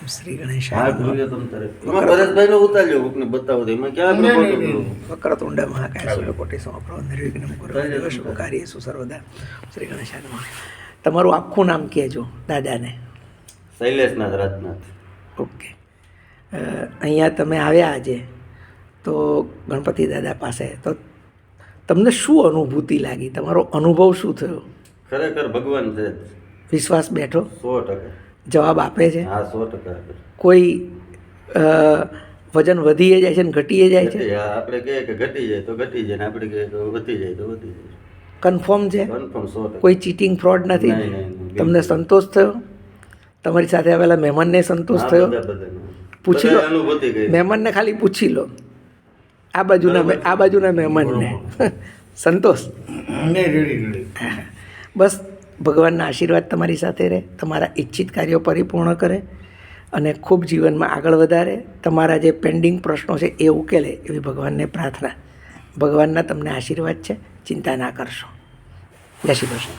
શ્રી ગણેશ હાથ જોયો તમ તારે એમાં ભરતભાઈ નો ઉતાર્યો કોકને બતાવો તો એમાં ક્યાં આપણે ખોટું કરવું? વક્રતુંડ મહાકાય સૂર્યકોટી સમપ્રભ નિર્વિઘ્નં કુરુ શુભકાર્યેષુ સર્વદા. શ્રી ગણેશાય નમઃ. તમારું આખું નામ કહેજો દાદાને. શૈલેષનાથ રાજનાથ. ઓકે. અહીંયા તમે આવ્યા આજે તો ગણપતિ દાદા પાસે, તો તમને શું અનુભૂતિ લાગી? તમારો અનુભવ શું થયો? ખરેખર ભગવાન છે. વિશ્વાસ બેઠો? 100%. જવાબ આપે છે? હા 100%. કોઈ વજન વધીએ જાય છે ને ઘટીએ જાય છે? આપણે કહીએ કે ઘટી જાય તો ઘટી જાય ને આપણે કહીએ તો વધી જાય તો વધી જાય. કન્ફર્મ છે? કન્ફર્મ 100%. કોઈ ચીટિંગ ફ્રોડ નથી? તમને સંતોષ થયો? તમારી સાથે આવેલા મહેમાનને સંતોષ થયો? પૂછી લો, મહેમાનને ખાલી પૂછી લો, આ બાજુના મહેમાનને સંતોષ. બસ ભગવાનના આશીર્વાદ તમારી સાથે રહે, તમારા ઈચ્છિત કાર્યો પરિપૂર્ણ કરે અને ખૂબ જીવનમાં આગળ વધારે. તમારા જે પેન્ડિંગ પ્રશ્નો છે એ ઉકેલે એવી ભગવાનને પ્રાર્થના. ભગવાનના તમને આશીર્વાદ છે, ચિંતા ના કરશો. જય શ્રી કૃષ્ણ.